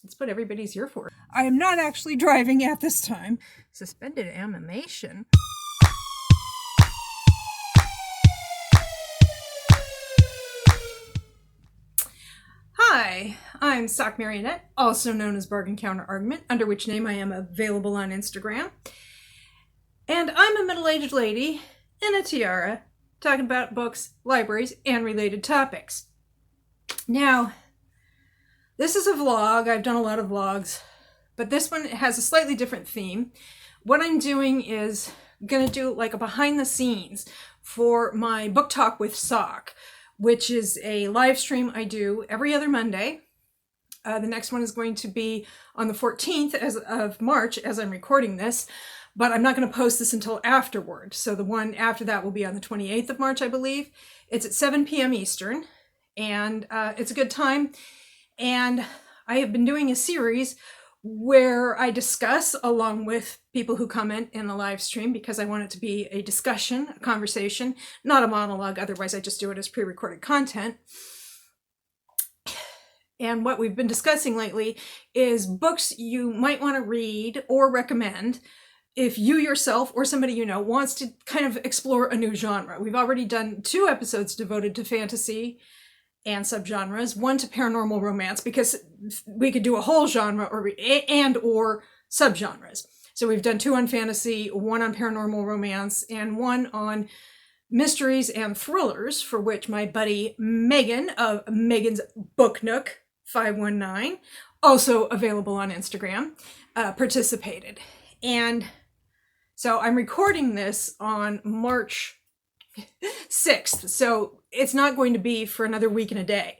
That's what everybody's here for. I am not actually driving at this time. Suspended animation. Hi, I'm Sock Marionette, also known as Bargain Counter Argument, under which name I am available on Instagram. And I'm a middle-aged lady in a tiara talking about books, libraries, and related topics. Now, this is a vlog. I've done a lot of vlogs, but this one has a slightly different theme. What I'm doing is going to do like a behind the scenes for my book talk with Sock, which is a live stream I do every other Monday. The next one is going to be on the 14th of March as I'm recording this, but I'm not going to post this until afterward. So the one after that will be on the 28th of March, I believe. It's at 7 p.m. Eastern, and it's a good time. And I have been doing a series where I discuss along with people who comment in the live stream, because I want it to be a discussion, a conversation, not a monologue. Otherwise, I just do it as pre-recorded content. And what we've been discussing lately is books you might want to read or recommend if you yourself or somebody you know wants to kind of explore a new genre. We've already done 2 episodes devoted to fantasy and subgenres, 1 to paranormal romance, because we could do a whole genre or subgenres. So we've done 2 on fantasy, 1 on paranormal romance, and 1 on mysteries and thrillers, for which my buddy Megan of Megan's Book Nook 519, also available on Instagram, participated. And so I'm recording this on March 6th, so it's not going to be for another week and a day.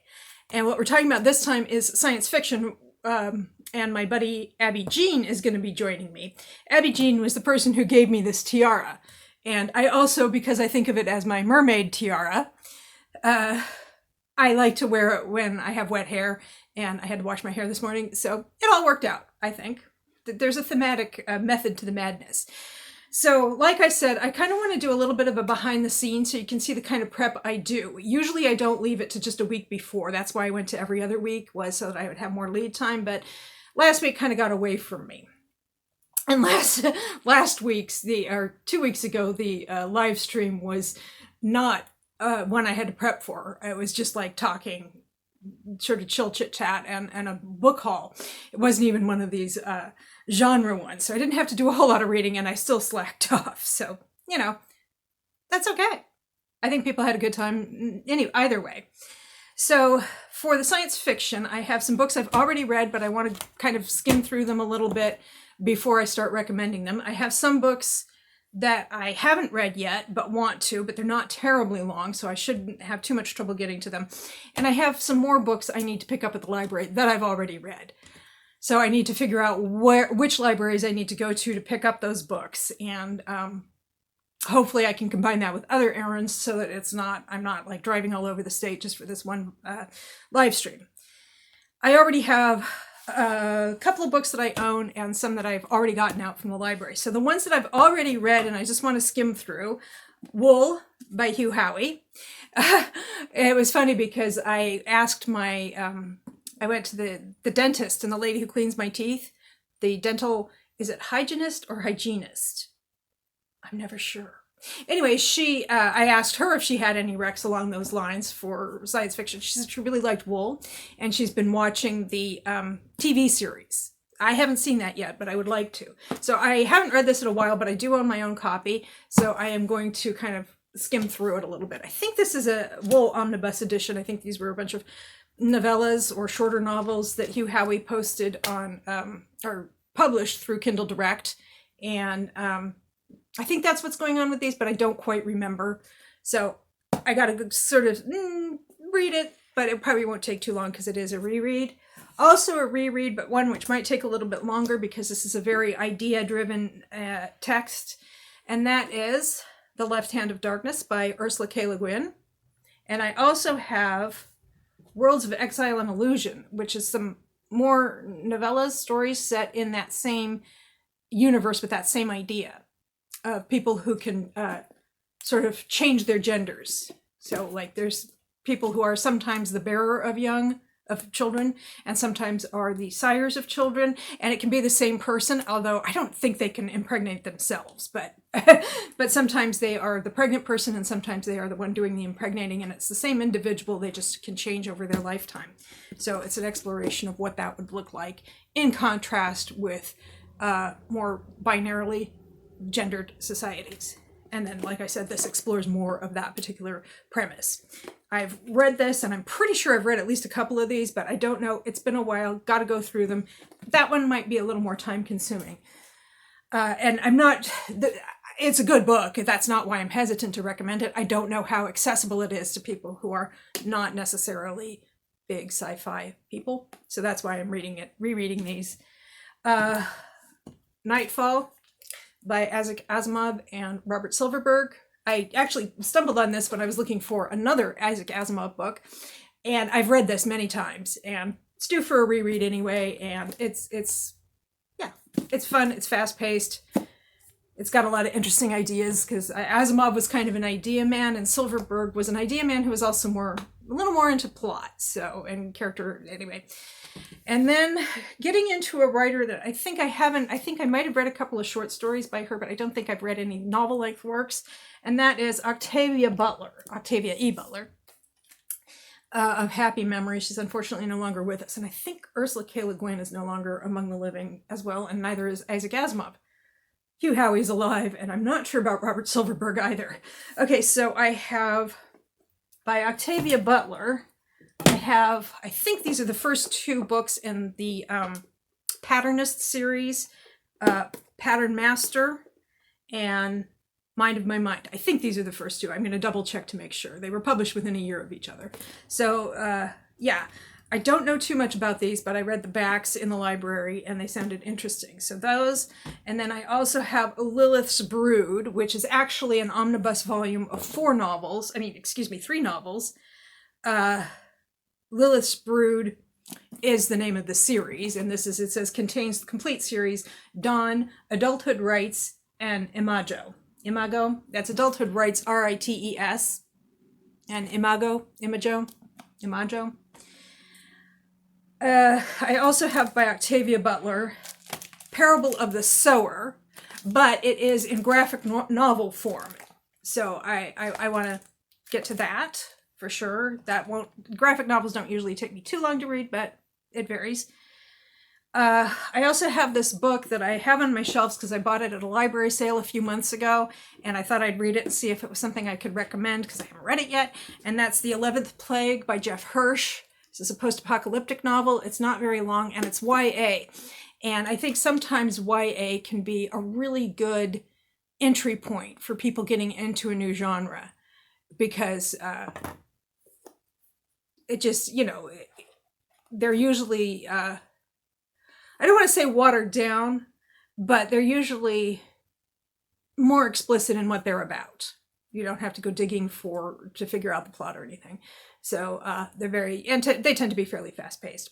And what we're talking about this time is science fiction, and my buddy Abby Jean is going to be joining me. Abby Jean was the person who gave me this tiara. And I also, because I think of it as my mermaid tiara, I like to wear it when I have wet hair, and I had to wash my hair this morning, so it all worked out, I think. There's a thematic method to the madness. So, like I said, I kind of want to do a little bit of a behind the scenes so you can see the kind of prep I do. Usually I don't leave it to just a week before. That's why I went to every other week, was so that I would have more lead time, but last week kind of got away from me. And last week's, 2 weeks ago, the live stream was not one I had to prep for. It was just like talking, sort of chill chit chat and a book haul. It wasn't even one of these genre ones. So I didn't have to do a whole lot of reading, and I still slacked off. So, you know, that's okay. I think people had a good time either way. So for the science fiction, I have some books I've already read, but I want to kind of skim through them a little bit before I start recommending them. I have some books that I haven't read yet, but want to, but they're not terribly long, so I shouldn't have too much trouble getting to them. And I have some more books I need to pick up at the library that I've already read. So I need to figure out which libraries I need to go to pick up those books. And hopefully I can combine that with other errands so that I'm not like driving all over the state just for this one live stream. I already have a couple of books that I own and some that I've already gotten out from the library. So the ones that I've already read and I just want to skim through, Wool by Hugh Howey. It was funny because I asked I went to the dentist, and the lady who cleans my teeth, the dental, is it hygienist or hygienist? I'm never sure. Anyway, I asked her if she had any recs along those lines for science fiction. She said she really liked Wool, and she's been watching the TV series. I haven't seen that yet, but I would like to. So I haven't read this in a while, but I do own my own copy, so I am going to kind of skim through it a little bit. I think this is a Wool Omnibus edition. I think these were a bunch of novellas or shorter novels that Hugh Howey posted on, or published through Kindle Direct, and I think that's what's going on with these, but I don't quite remember. So I got to sort of read it, but it probably won't take too long because it is a reread. Also a reread, but one which might take a little bit longer because this is a very idea-driven text, and that is The Left Hand of Darkness by Ursula K. Le Guin. And I also have Worlds of Exile and Illusion, which is some more novellas, stories set in that same universe with that same idea of people who can sort of change their genders. So like there's people who are sometimes the bearer of young, of children, and sometimes are the sires of children, and it can be the same person, although I don't think they can impregnate themselves, but but sometimes they are the pregnant person and sometimes they are the one doing the impregnating, and it's the same individual, they just can change over their lifetime. So it's an exploration of what that would look like in contrast with more binarily gendered societies. And then, like I said, this explores more of that particular premise. I've read this, and I'm pretty sure I've read at least a couple of these, but I don't know. It's been a while. Got to go through them. That one might be a little more time consuming. And I'm not... It's a good book. That's not why I'm hesitant to recommend it. I don't know how accessible it is to people who are not necessarily big sci-fi people. So that's why I'm rereading these. Nightfall by Isaac Asimov and Robert Silverberg. I actually stumbled on this when I was looking for another Isaac Asimov book, and I've read this many times, and it's due for a reread anyway, and it's fun, it's fast-paced, it's got a lot of interesting ideas, because Asimov was kind of an idea man, and Silverberg was an idea man who was also a little more into plot, and character, anyway. And then getting into a writer that I think I might have read a couple of short stories by her, but I don't think I've read any novel-length works, and that is Octavia E. Butler, of happy memory. She's unfortunately no longer with us, and I think Ursula K. Le Guin is no longer among the living as well, and neither is Isaac Asimov. Hugh Howey's alive, and I'm not sure about Robert Silverberg either. Okay, so I have, by Octavia Butler, I think these are the first two books in the Patternist series, Pattern Master and Mind of My Mind. I think these are the first two. I'm going to double check to make sure. They were published within a year of each other. So, yeah, I don't know too much about these, but I read the backs in the library and they sounded interesting. So those, and then I also have Lilith's Brood, which is actually an omnibus volume of 3 novels. Lilith's Brood is the name of the series, and it says contains the complete series, Dawn, Adulthood Rights, and Imago. Imago, that's Adulthood Rights, R-I-T-E-S, and Imago. I also have by Octavia Butler, Parable of the Sower, but it is in graphic novel form. So I want to get to that. For sure. Graphic novels don't usually take me too long to read, but it varies. I also have this book that I have on my shelves because I bought it at a library sale a few months ago, and I thought I'd read it and see if it was something I could recommend because I haven't read it yet, and that's The 11th Plague by Jeff Hirsch. This is a post-apocalyptic novel. It's not very long, and it's YA. And I think sometimes YA can be a really good entry point for people getting into a new genre because... it just, they're usually, I don't want to say watered down, but they're usually more explicit in what they're about. You don't have to go digging to figure out the plot or anything. So they tend to be fairly fast-paced.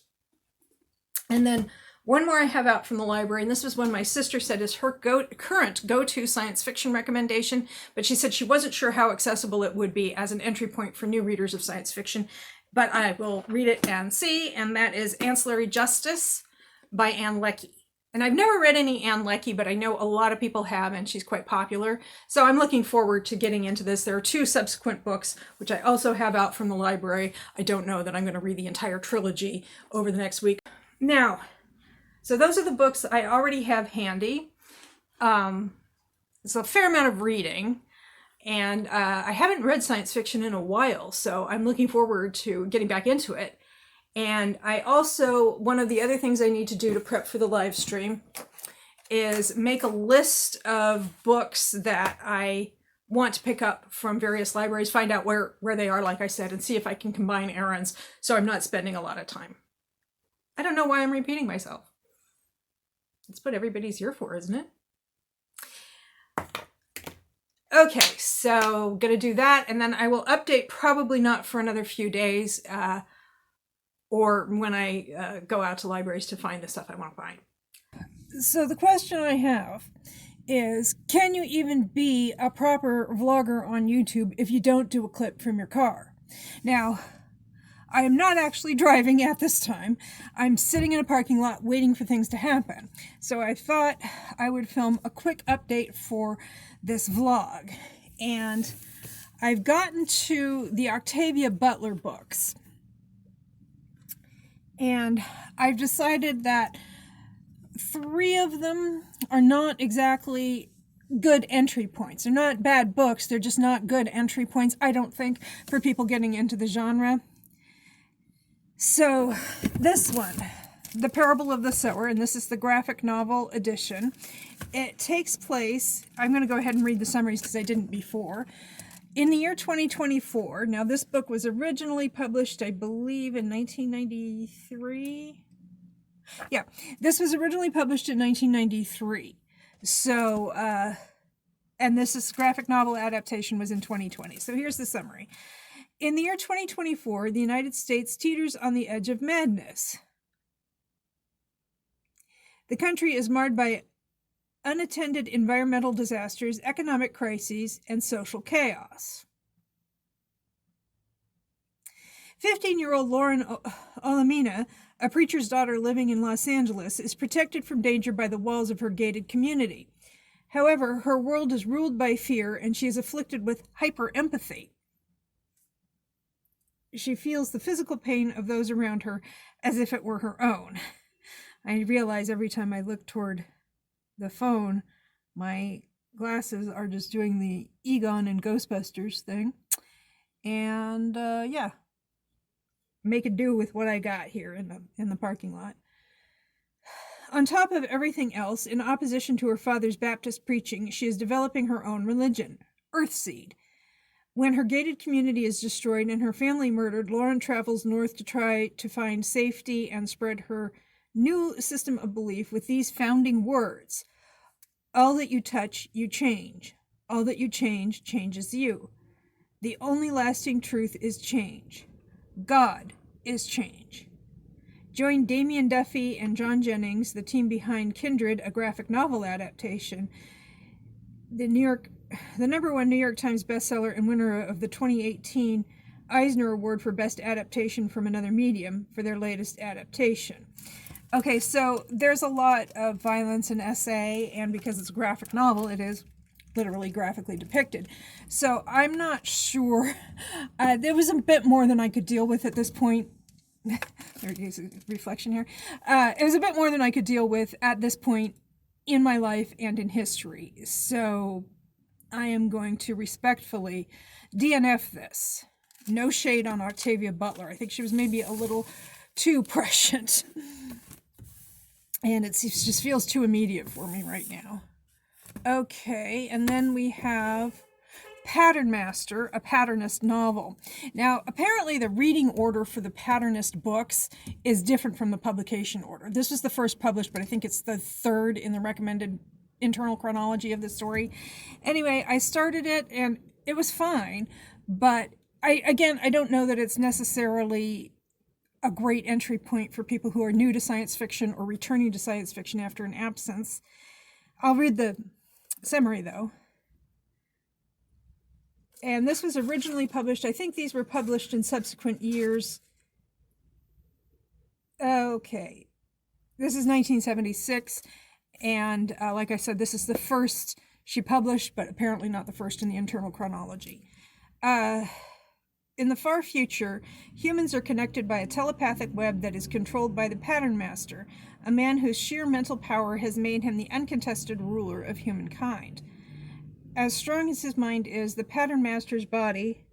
And then one more I have out from the library, and this was one my sister said is her current go-to science fiction recommendation, but she said she wasn't sure how accessible it would be as an entry point for new readers of science fiction. But I will read it and see, and that is Ancillary Justice by Ann Leckie. And I've never read any Ann Leckie, but I know a lot of people have, and she's quite popular. So I'm looking forward to getting into this. There are 2 subsequent books, which I also have out from the library. I don't know that I'm going to read the entire trilogy over the next week. Now, so those are the books I already have handy. It's a fair amount of reading. And I haven't read science fiction in a while, so I'm looking forward to getting back into it. And one of the other things I need to do to prep for the live stream is make a list of books that I want to pick up from various libraries, find out where they are, like I said, and see if I can combine errands so I'm not spending a lot of time. I don't know why I'm repeating myself. That's what everybody's here for, isn't it? Okay, so gonna do that, and then I will update probably not for another few days, or when I go out to libraries to find the stuff I want to find. So the question I have is, can you even be a proper vlogger on YouTube if you don't do a clip from your car? Now, I am not actually driving at this time. I'm sitting in a parking lot waiting for things to happen. So I thought I would film a quick update for this vlog. And I've gotten to the Octavia Butler books. And I've decided that 3 of them are not exactly good entry points. They're not bad books, they're just not good entry points, I don't think, for people getting into the genre. So this one, The Parable of the Sower, and this is the graphic novel edition. It takes place, I'm going to go ahead and read the summaries because I didn't before. In the year 2024, now this book was originally published, I believe, in 1993. Yeah, this was originally published in 1993. So, and this graphic novel adaptation was in 2020. So here's the summary. In the year 2024, the United States teeters on the edge of madness. The country is marred by unattended environmental disasters, economic crises, and social chaos. 15-year-old Lauren Olamina, a preacher's daughter living in Los Angeles, is protected from danger by the walls of her gated community. However, her world is ruled by fear, and she is afflicted with hyper-empathy. She feels the physical pain of those around her as if it were her own. I realize every time I look toward the phone, my glasses are just doing the Egon and Ghostbusters thing. And yeah, make it do with what I got here in the parking lot. On top of everything else, in opposition to her father's Baptist preaching, she is developing her own religion, Earthseed. When her gated community is destroyed and her family murdered, Lauren travels north to try to find safety and spread her new system of belief with these founding words. All that you touch, you change. All that you change, changes you. The only lasting truth is change. God is change. Join Damian Duffy and John Jennings, the team behind Kindred, a graphic novel adaptation, the #1 New York Times bestseller and winner of the 2018 Eisner Award for Best Adaptation from Another Medium for their latest adaptation. Okay, so there's a lot of violence in SA, and because it's a graphic novel, it is literally graphically depicted. So I'm not sure. There was a bit more than I could deal with at this point. There's a reflection here. It was a bit more than I could deal with at this point in my life and in history. So I am going to respectfully DNF this. No shade on Octavia Butler. I think she was maybe a little too prescient. And it just feels too immediate for me right now. Okay, and then we have Pattern Master, a Patternist novel. Now, apparently the reading order for the Patternist books is different from the publication order. This was the first published, but I think it's the 3rd in the recommended internal chronology of the story. Anyway, I started it and it was fine, but I don't know that it's necessarily a great entry point for people who are new to science fiction or returning to science fiction after an absence. I'll read the summary though. And this was originally published, I think these were published in subsequent years. Okay, this is 1976, and like I said, this is the first she published, but apparently not the first in the internal chronology. In the far future, humans are connected by a telepathic web that is controlled by the Pattern Master, a man whose sheer mental power has made him the uncontested ruler of humankind. As strong as his mind is, the Pattern Master's body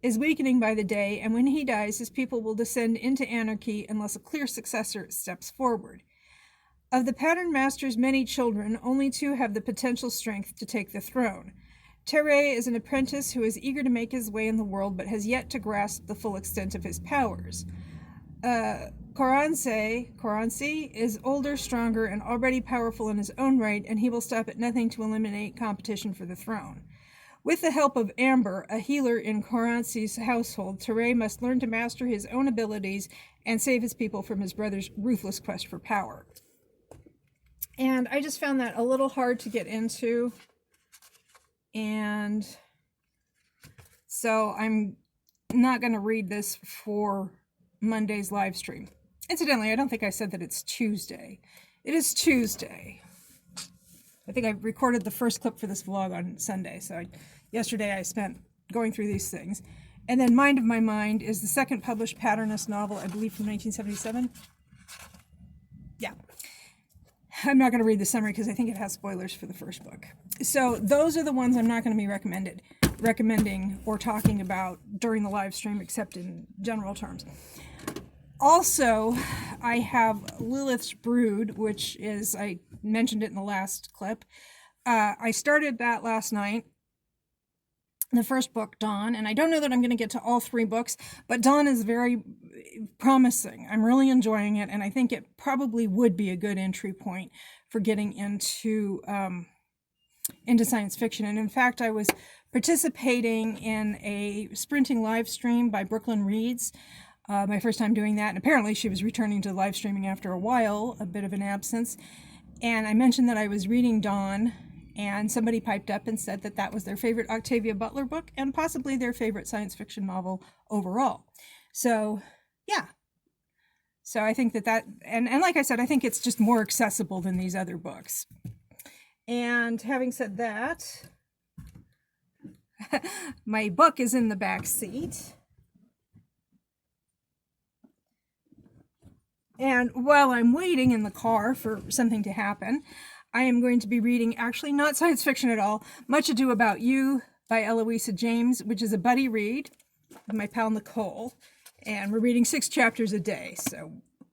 is weakening by the day, and when he dies, his people will descend into anarchy unless a clear successor steps forward. Of the Pattern Master's many children, only 2 have the potential strength to take the throne. Terray is an apprentice who is eager to make his way in the world, but has yet to grasp the full extent of his powers. Corancy is older, stronger, and already powerful in his own right, and he will stop at nothing to eliminate competition for the throne. With the help of Amber, a healer in Corancy's household, Terray must learn to master his own abilities and save his people from his brother's ruthless quest for power. And I just found that a little hard to get into. And so I'm not going to read this for Monday's live stream. Incidentally, I don't think I said that it's Tuesday. It is Tuesday. I think I recorded the first clip for this vlog on Sunday, so yesterday I spent going through these things. And then Mind of My Mind is the second published Patternist novel, I believe from 1977. Yeah. I'm not going to read the summary because I think it has spoilers for the first book. So those are the ones I'm not going to be recommending or talking about during the live stream, except in general terms. Also, I have Lilith's Brood, which is, I mentioned it in the last clip. I started that last night, the first book, Dawn, and I don't know that I'm going to get to all 3 books, but Dawn is very promising. I'm really enjoying it, and I think it probably would be a good entry point for getting into science fiction. And in fact, I was participating in a sprinting live stream by Brooklyn Reads, my first time doing that, and apparently she was returning to live streaming after a while, a bit of an absence. And I mentioned that I was reading Dawn, and somebody piped up and said that that was their favorite Octavia Butler book and possibly their favorite science fiction novel overall. So, yeah. So I think that and like I said, I think it's just more accessible than these other books. And having said that, my book is in the back seat. And while I'm waiting in the car for something to happen, I am going to be reading, actually not science fiction at all, Much Ado About You by Eloisa James, which is a buddy read with my pal Nicole. And we're reading 6 chapters a day, so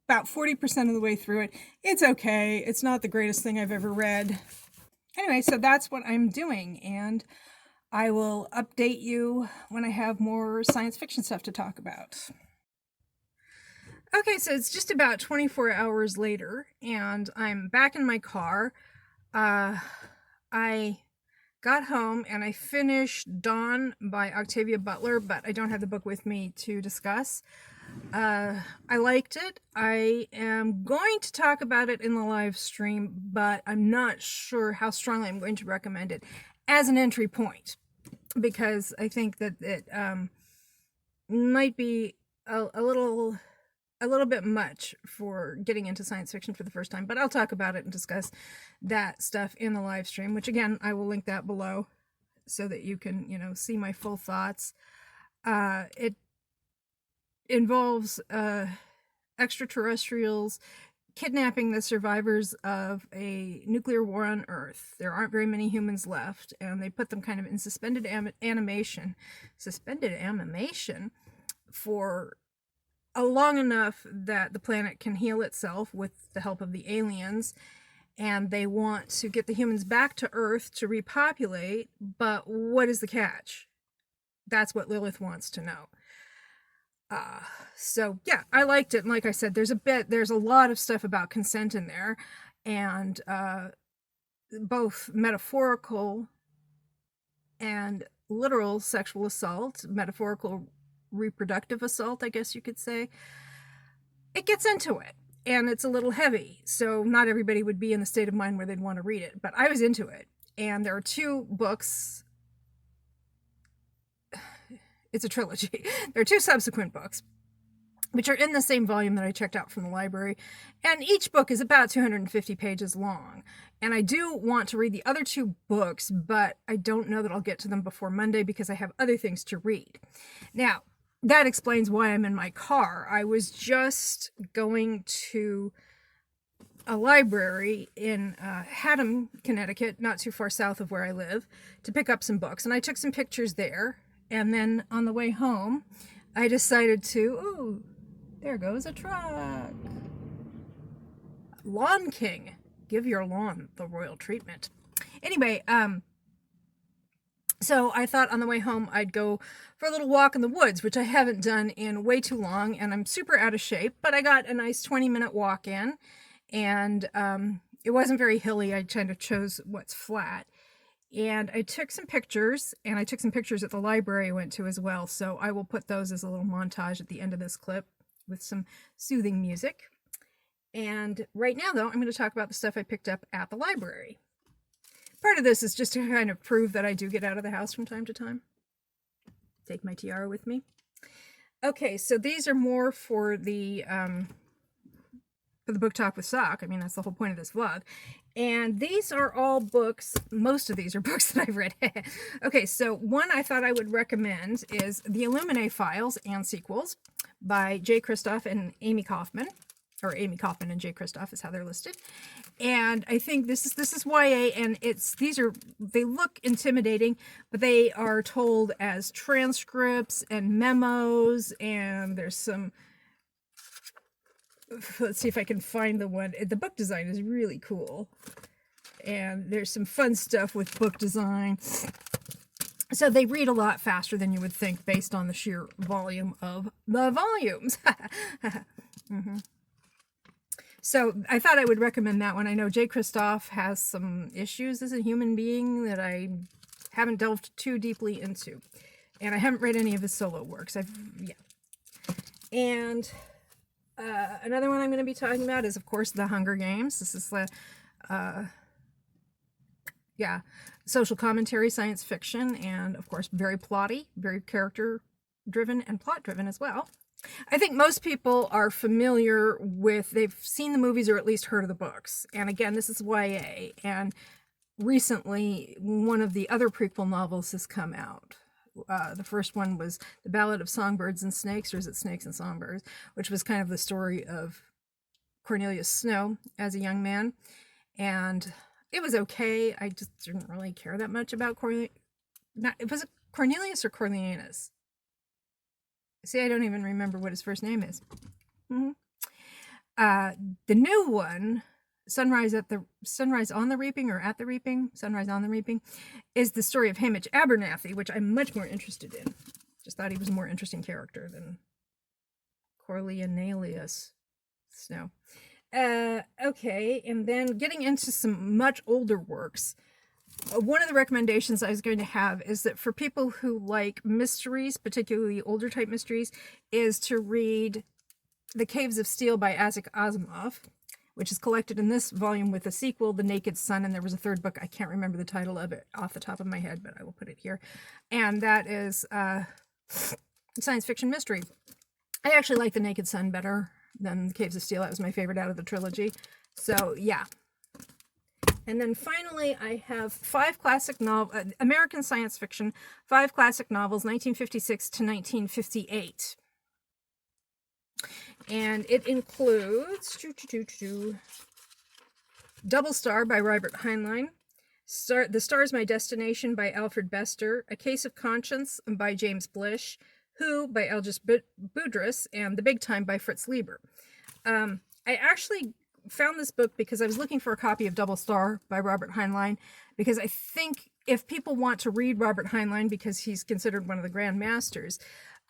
about 40% of the way through it. It's okay. It's not the greatest thing I've ever read. Anyway, so that's what I'm doing, and I will update you when I have more science fiction stuff to talk about. Okay, so it's just about 24 hours later, and I'm back in my car. I got home and I finished Dawn by Octavia Butler, but I don't have the book with me to discuss. I liked it. I am going to talk about it in the live stream, but I'm not sure how strongly I'm going to recommend it as an entry point, because I think that it might be a little bit much for getting into science fiction for the first time, but I'll talk about it and discuss that stuff in the live stream, which again, I will link that below so that you can, see my full thoughts. It involves extraterrestrials kidnapping the survivors of a nuclear war on Earth. There aren't very many humans left, and they put them kind of in suspended animation for long enough that the planet can heal itself with the help of the aliens, and they want to get the humans back to Earth to repopulate, but what is the catch? That's what Lilith wants to know. So yeah, I liked it, and like I said, there's a lot of stuff about consent in there, and both metaphorical and literal sexual assault, metaphorical reproductive assault, I guess you could say. It gets into it, and it's a little heavy, so not everybody would be in the state of mind where they'd want to read it, but I was into it. And there are 2 books. It's a trilogy. There are 2 subsequent books, which are in the same volume that I checked out from the library, and each book is about 250 pages long. And I do want to read the other 2 books, but I don't know that I'll get to them before Monday because I have other things to read. Now, that explains why I'm in my car. I was just going to a library in Haddam, Connecticut, not too far south of where I live, to pick up some books, and I took some pictures there. And then on the way home, I decided ooh, there goes a truck. Lawn King, give your lawn the royal treatment. Anyway, so I thought on the way home I'd go for a little walk in the woods, which I haven't done in way too long, and I'm super out of shape, but I got a nice 20-minute walk in, and it wasn't very hilly. I kind of chose what's flat. And I took some pictures, and I took some pictures at the library I went to as well, so I will put those as a little montage at the end of this clip with some soothing music. And right now, though, I'm going to talk about the stuff I picked up at the library. Part of this is just to kind of prove that I do get out of the house from time to time. Take my tiara with me. Okay, so these are more for the book talk with Sock. I mean, that's the whole point of this vlog. And these are all books. Most of these are books that I've read. Okay, so one I thought I would recommend is The Illuminae Files and Sequels by Jay Kristoff and Amy Kaufman, or Amy Kaufman and Jay Kristoff is how they're listed. And I think this is YA, and they look intimidating, but they are told as transcripts and memos, and there's some, let's see if I can find the one. The book design is really cool, and there's some fun stuff with book design. So they read a lot faster than you would think based on the sheer volume of the volumes. Mm-hmm. So I thought I would recommend that one. I know Jay Kristoff has some issues as a human being that I haven't delved too deeply into. And I haven't read any of his solo works. And another one I'm going to be talking about is, of course, The Hunger Games. This is the, social commentary, science fiction, and, of course, very plotty, very character-driven and plot-driven as well. I think most people are familiar with, they've seen the movies or at least heard of the books. And again, this is YA. And recently, one of the other prequel novels has come out. The first one was The Ballad of Songbirds and Snakes, or is it Snakes and Songbirds, which was kind of the story of Cornelius Snow as a young man. And it was okay. I just didn't really care that much about Cornelius. Was it Cornelius or Coriolanus? See, I don't even remember what his first name is. Mm-hmm. The new one, Sunrise on the Reaping, is the story of Hamish Abernathy, which I'm much more interested in. Just thought he was a more interesting character than Coriolanus Snow. Okay, and then getting into some much older works. One of the recommendations I was going to have is that for people who like mysteries, particularly older type mysteries, is to read The Caves of Steel by Isaac Asimov, which is collected in this volume with a sequel, The Naked Sun, and there was a third book. I can't remember the title of it off the top of my head, but I will put it here. And that is science fiction mystery. I actually like The Naked Sun better than The Caves of Steel. That was my favorite out of the trilogy. So, yeah. And then finally, I have 5 classic American science fiction, 5 classic novels, 1956 to 1958. And it includes Double Star by Robert Heinlein, The Star's My Destination by Alfred Bester, A Case of Conscience by James Blish, Who by Algis Budrys, and The Big Time by Fritz Leiber. I actually found this book because I was looking for a copy of Double Star by Robert Heinlein, because I think if people want to read Robert Heinlein because he's considered one of the Grand Masters,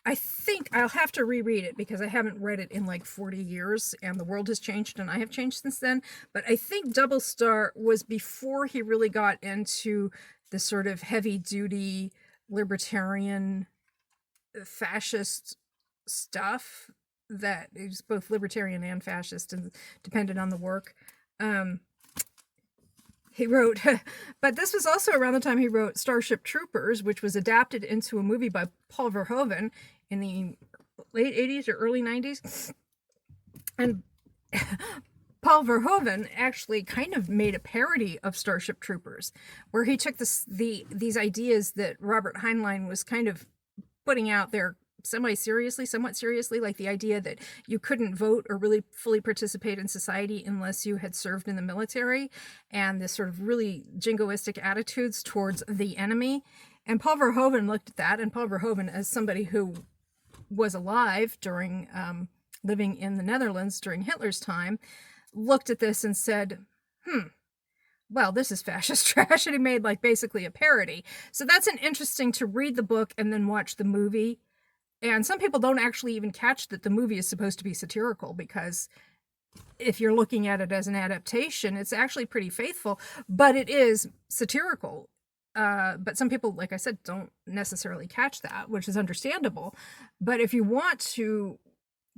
I think I'll have to reread it because I haven't read it in like 40 years and the world has changed and I have changed since then. But I think Double Star was before he really got into the sort of heavy-duty libertarian fascist stuff that is both libertarian and fascist and depended on the work. He wrote, but this was also around the time he wrote Starship Troopers, which was adapted into a movie by Paul Verhoeven in the late 80s or early 90s. And Paul Verhoeven actually kind of made a parody of Starship Troopers, where he took these ideas that Robert Heinlein was kind of putting out there somewhat seriously, like the idea that you couldn't vote or really fully participate in society unless you had served in the military, and this sort of really jingoistic attitudes towards the enemy. And Paul Verhoeven looked at that, and Paul Verhoeven, as somebody who was alive during living in the Netherlands during Hitler's time, looked at this and said, well, this is fascist trash, and he made like basically a parody. So that's an interesting to read the book and then watch the movie. And some people don't actually even catch that the movie is supposed to be satirical, because if you're looking at it as an adaptation, it's actually pretty faithful, but it is satirical. But some people, like I said, don't necessarily catch that, which is understandable. But if you want to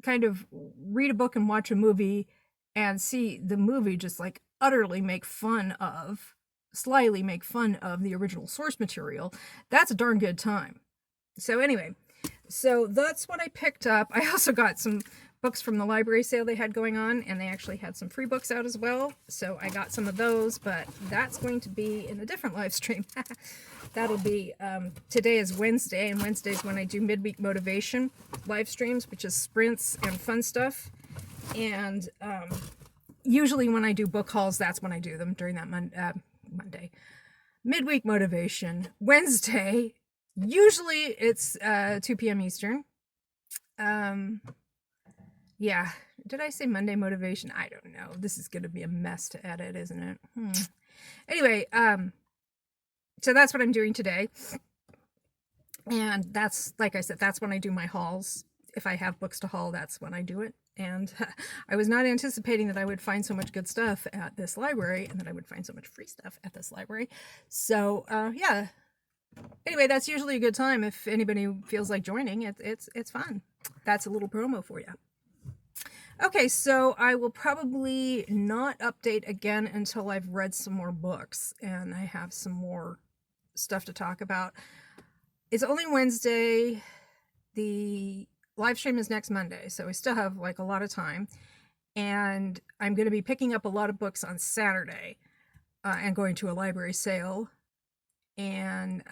kind of read a book and watch a movie and see the movie just like utterly slyly make fun of the original source material, that's a darn good time. So anyway, so that's what I picked up. I also got some books from the library sale they had going on, and they actually had some free books out as well. So I got some of those, but that's going to be in a different live stream. That'll be, today is Wednesday, and Wednesday's when I do midweek motivation live streams, which is sprints and fun stuff. And usually when I do book hauls, that's when I do them, during that Monday. Midweek motivation. Wednesday, usually it's 2 p.m. Eastern. Yeah, did I say Monday motivation? I don't know. This is going to be a mess to edit, isn't it? Anyway, so that's what I'm doing today. And that's, like I said, that's when I do my hauls. If I have books to haul, that's when I do it. And I was not anticipating that I would find so much good stuff at this library, and that I would find so much free stuff at this library. So, yeah. Anyway, that's usually a good time if anybody feels like joining. It's fun. That's a little promo for you. Okay, so I will probably not update again until I've read some more books and I have some more stuff to talk about. It's only Wednesday. The live stream is next Monday, so we still have like a lot of time. And I'm going to be picking up a lot of books on Saturday and going to a library sale. And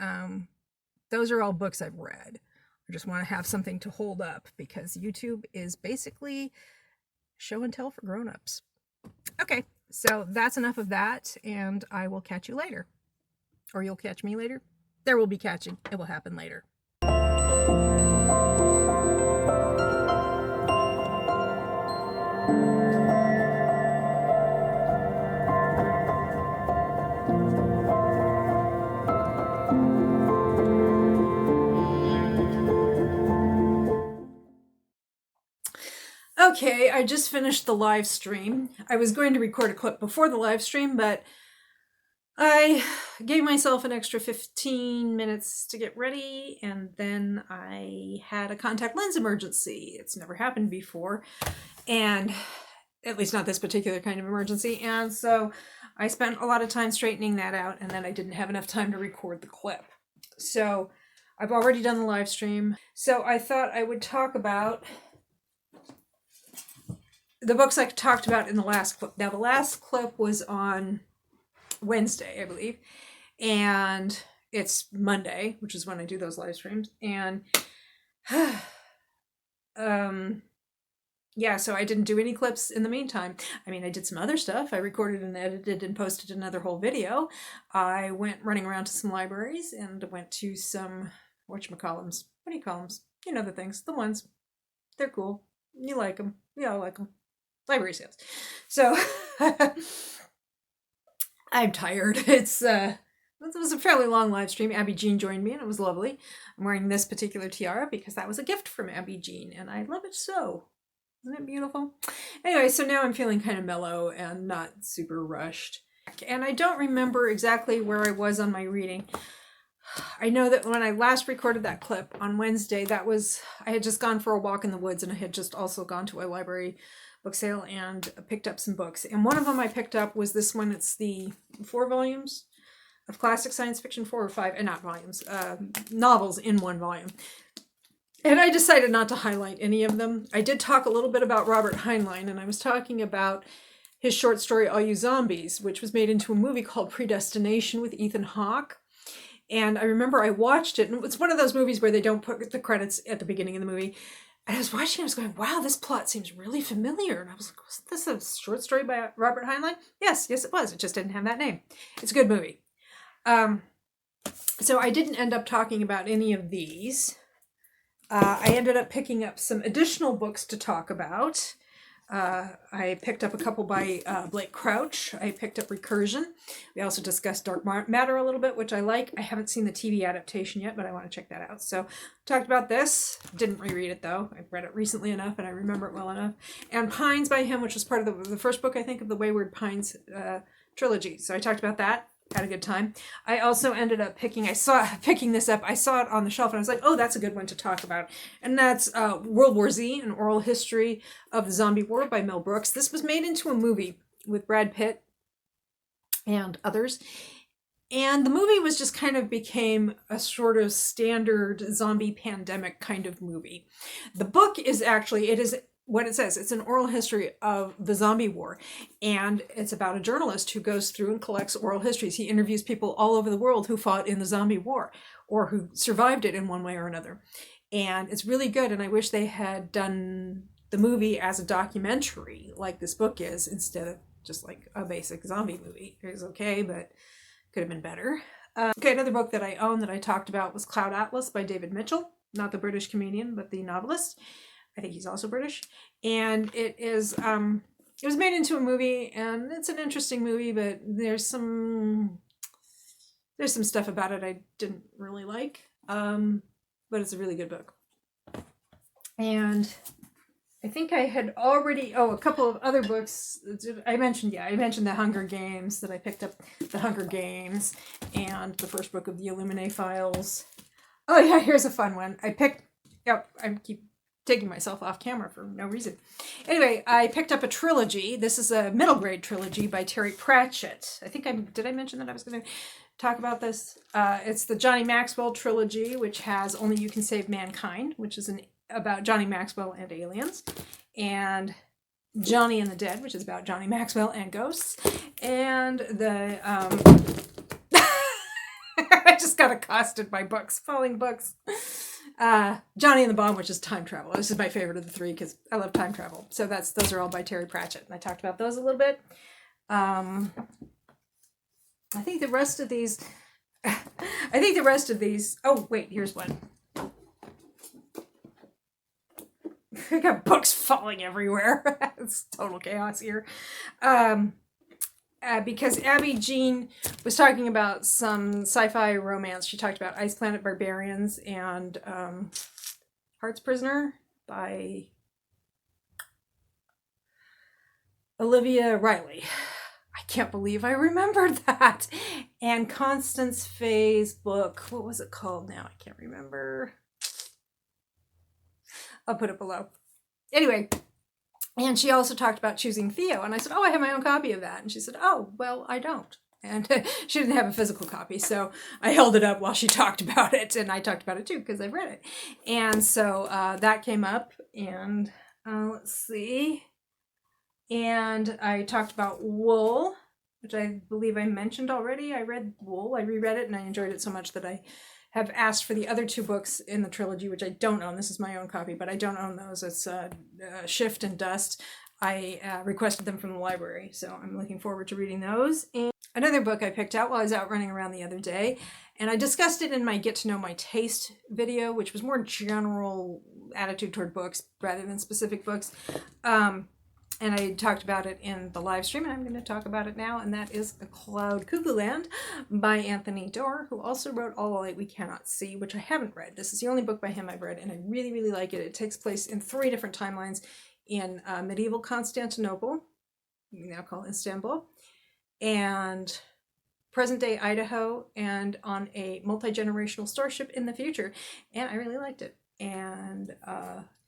those are all books I've read. I just want to have something to hold up because YouTube is basically show and tell for grown-ups. Okay, so that's enough of that, and I will catch you later. Or you'll catch me later. There will be catching. It will happen later. Okay, I just finished the live stream. I was going to record a clip before the live stream, but I gave myself an extra 15 minutes to get ready, and then I had a contact lens emergency. It's never happened before, and at least not this particular kind of emergency. And so I spent a lot of time straightening that out, and then I didn't have enough time to record the clip. So I've already done the live stream. So I thought I would talk about the books I talked about in the last clip. Now, the last clip was on Wednesday, I believe, and it's Monday, which is when I do those live streams. And yeah, so I didn't do any clips in the meantime. I mean, I did some other stuff. I recorded and edited and posted another whole video. I went running around to some libraries and went to some, whatchamacallums. What do you call them? You know the things, the ones. They're cool. You like them. We all like them. Library sales. So I'm tired. It was a fairly long live stream. Abby Jean joined me and it was lovely. I'm wearing this particular tiara because that was a gift from Abby Jean and I love it so. Isn't it beautiful? Anyway, so now I'm feeling kind of mellow and not super rushed. And I don't remember exactly where I was on my reading. I know that when I last recorded that clip on Wednesday, I had just gone for a walk in the woods and I had just also gone to a library book sale and picked up some books. And one of them I picked up was this one. It's the 4 volumes of classic science fiction, 4 or 5, and not volumes, novels in 1 volume. And I decided not to highlight any of them. I did talk a little bit about Robert Heinlein, and I was talking about his short story, All You Zombies, which was made into a movie called Predestination with Ethan Hawke. And I remember I watched it, and it's one of those movies where they don't put the credits at the beginning of the movie. And I was watching, I was going, wow, this plot seems really familiar. And I was like, wasn't this a short story by Robert Heinlein? Yes, it was. It just didn't have that name. It's a good movie. So I didn't end up talking about any of these. I ended up picking up some additional books to talk about. I picked up a couple by Blake Crouch. I picked up Recursion. We also discussed Dark Matter a little bit, which I like. I haven't seen the TV adaptation yet, but I want to check that out. So talked about this. Didn't reread it though. I read it recently enough and I remember it well enough. And Pines by him, which was part of the first book, I think, of the Wayward Pines trilogy. So I talked about that. Had a good time. I also ended up picking this up. I saw it on the shelf and I was like, oh, that's a good one to talk about. And that's World War Z, an oral history of the zombie war by Mel Brooks. This was made into a movie with Brad Pitt and others. And the movie was just kind of became a sort of standard zombie pandemic kind of movie. The book is actually, it is what it says. It's an oral history of the zombie war. And it's about a journalist who goes through and collects oral histories. He interviews people all over the world who fought in the zombie war or who survived it in one way or another. And it's really good. And I wish they had done the movie as a documentary like this book is, instead of just like a basic zombie movie. It was okay, but could have been better. Okay, another book that I own that I talked about was Cloud Atlas by David Mitchell, not the British comedian, but the novelist. I think he's also British. And it was made into a movie, and it's an interesting movie, but there's some stuff about it I didn't really like. But it's a really good book. And I think I had already, a couple of other books. I mentioned The Hunger Games, that I picked up The Hunger Games and the first book of the Illuminae Files. Oh yeah, here's a fun one. I keep taking myself off camera for no reason. Anyway, I picked up a trilogy. This is a middle grade trilogy by Terry Pratchett. Did I mention that I was going to talk about this? It's the Johnny Maxwell trilogy, which has Only You Can Save Mankind, which is about Johnny Maxwell and aliens, and Johnny and the Dead, which is about Johnny Maxwell and ghosts, and the I just got accosted by falling books. Johnny and the Bomb, which is time travel. This is my favorite of the three because I love time travel. So those are all by Terry Pratchett, and I talked about those a little bit. I think the rest of these. Oh wait, here's one. I got books falling everywhere. It's total chaos here. Because Abby Jean was talking about some sci-fi romance. She talked about Ice Planet Barbarians and Heart's Prisoner by Olivia Riley. I can't believe I remembered that. And Constance Faye's book. What was it called now? I can't remember. I'll put it below. Anyway, and she also talked about Choosing Theo. And I said, I have my own copy of that. And she said, well, I don't. And she didn't have a physical copy. So I held it up while she talked about it. And I talked about it too, because I've read it. And so that came up. And let's see. And I talked about Wool, which I believe I mentioned already. I read Wool. I reread it and I enjoyed it so much that I have asked for the other two books in the trilogy, which I don't own. This is my own copy, but I don't own those. It's Shift and Dust. I requested them from the library, so I'm looking forward to reading those. And another book I picked out while I was out running around the other day, and I discussed it in my Get to Know My Taste video, which was more general attitude toward books rather than specific books. And I talked about it in the live stream, and I'm going to talk about it now, and that is A Cloud Cuckoo Land by Anthony Doerr, who also wrote All the Light We Cannot See, which I haven't read. This is the only book by him I've read, and I really, really like it. It takes place in 3 different timelines in medieval Constantinople, we now call Istanbul, and present-day Idaho, and on a multi-generational starship in the future, and I really liked it. And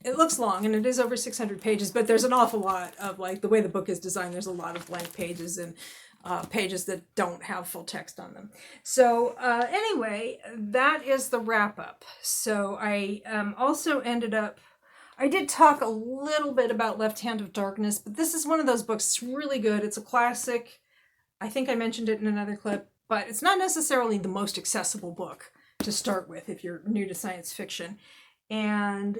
it looks long, and it is over 600 pages, but there's an awful lot of, like, the way the book is designed, there's a lot of blank pages and pages that don't have full text on them. So anyway, that is the wrap-up. So I also ended up, I did talk a little bit about Left Hand of Darkness, but this is one of those books. It's really good. It's a classic. I think I mentioned it in another clip, but it's not necessarily the most accessible book to start with if you're new to science fiction. And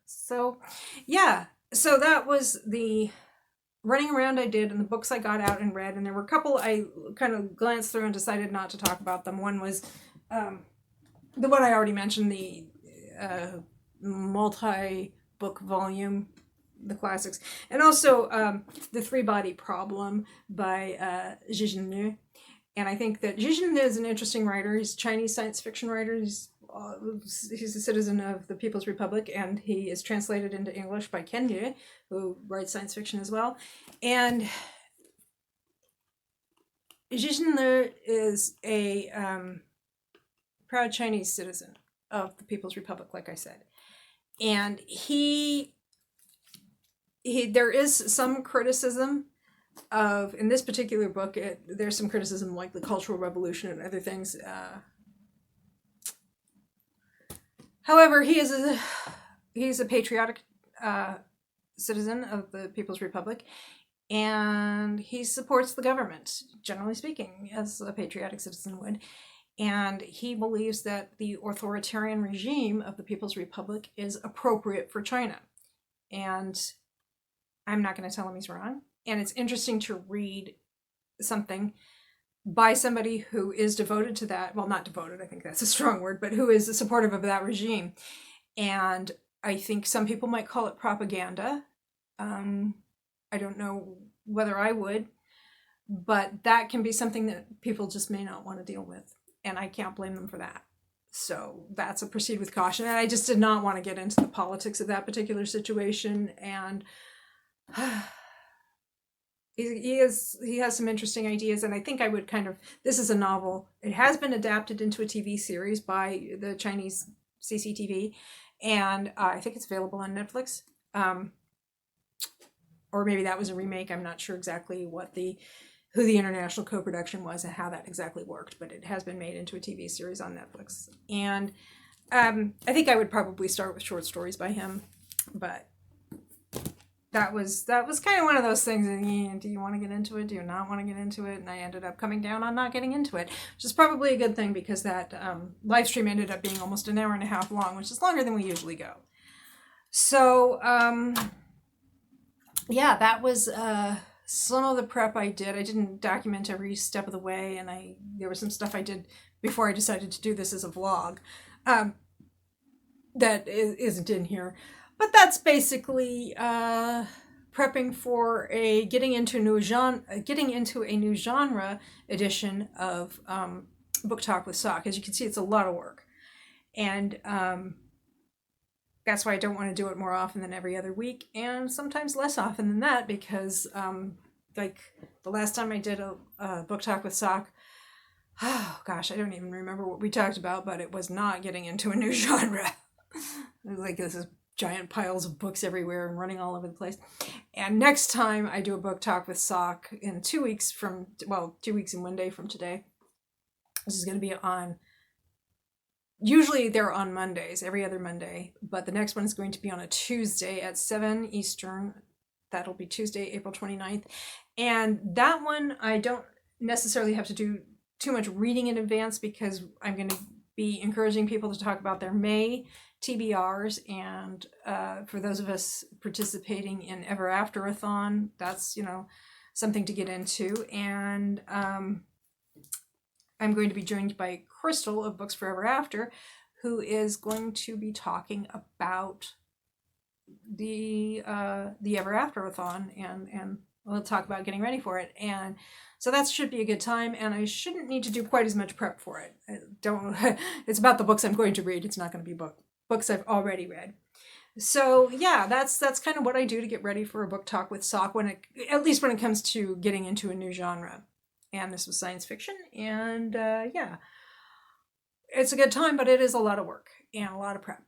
so that was the running around I did and the books I got out and read. And there were a couple I kind of glanced through and decided not to talk about them. One was the one I already mentioned, the multi-book volume, the classics, and also The Three-Body Problem by Zhizhen. And I think that Zhizhen is an interesting writer. He's a Chinese science fiction writer. He's a citizen of the People's Republic, and he is translated into English by Ken Liu, who writes science fiction as well. And Zhizhen is a proud Chinese citizen of the People's Republic, like I said. And he there is some criticism in this particular book, there's some criticism like the Cultural Revolution and other things. However, he's a patriotic citizen of the People's Republic, and he supports the government, generally speaking, as a patriotic citizen would. And he believes that the authoritarian regime of the People's Republic is appropriate for China. And I'm not going to tell him he's wrong. And it's interesting to read something by somebody who is devoted to that. Well, not devoted, I think that's a strong word, but who is supportive of that regime. And I think some people might call it propaganda. I don't know whether I would, but that can be something that people just may not want to deal with. And I can't blame them for that. So that's a proceed with caution. And I just did not want to get into the politics of that particular situation. And he has some interesting ideas. And I think I would this is a novel. It has been adapted into a TV series by the Chinese CCTV. And I think it's available on Netflix. Or maybe that was a remake. I'm not sure exactly who the international co-production was and how that exactly worked, but it has been made into a TV series on Netflix. And I think I would probably start with short stories by him, but that was kind of one of those things. Do you want to get into it? Do you not want to get into it? And I ended up coming down on not getting into it, which is probably a good thing because that live stream ended up being almost an hour and a half long, which is longer than we usually go. So yeah, that was some of the prep I did. I didn't document every step of the way, and there was some stuff I did before I decided to do this as a vlog that isn't in here. But that's basically prepping for getting into a new genre edition of Book Talk with Sock. As you can see, it's a lot of work, and that's why I don't want to do it more often than every other week, and sometimes less often than that, because like the last time I did a Book Talk with Sock, oh gosh, I don't even remember what we talked about, but it was not getting into a new genre. It was like this is giant piles of books everywhere and running all over the place. And next time I do a Book Talk with Sock in 2 weeks 2 weeks and 1 day from today, this is going to be on, usually they're on Mondays, every other Monday, but the next one is going to be on a Tuesday at 7 Eastern. That'll be Tuesday, April 29th. And that one, I don't necessarily have to do too much reading in advance because I'm going to be encouraging people to talk about their May TBRs. And for those of us participating in Ever After-a-thon, that's, something to get into. And I'm going to be joined by Crystal of Books Forever After, who is going to be talking about the Ever After-a-thon, and we'll talk about getting ready for it. And so that should be a good time, and I shouldn't need to do quite as much prep for it. It's about the books I'm going to read. It's not going to be books I've already read. So yeah, that's kind of what I do to get ready for a Book Talk with Sock, at least when it comes to getting into a new genre. And this was science fiction, and yeah, it's a good time, but it is a lot of work and a lot of prep.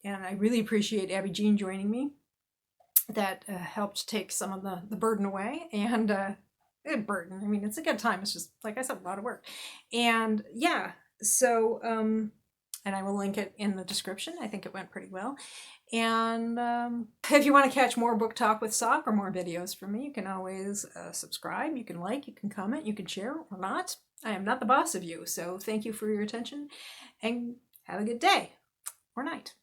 And I really appreciate Abby Jean joining me. That helped take some of the burden away. And burden, I mean, it's a good time. It's just, like I said, a lot of work. And yeah, so, and I will link it in the description. I think it went pretty well. And if you want to catch more Book Talk with Sock or more videos from me, you can always subscribe. You can like, you can comment, you can share or not. I am not the boss of you. So thank you for your attention and have a good day or night.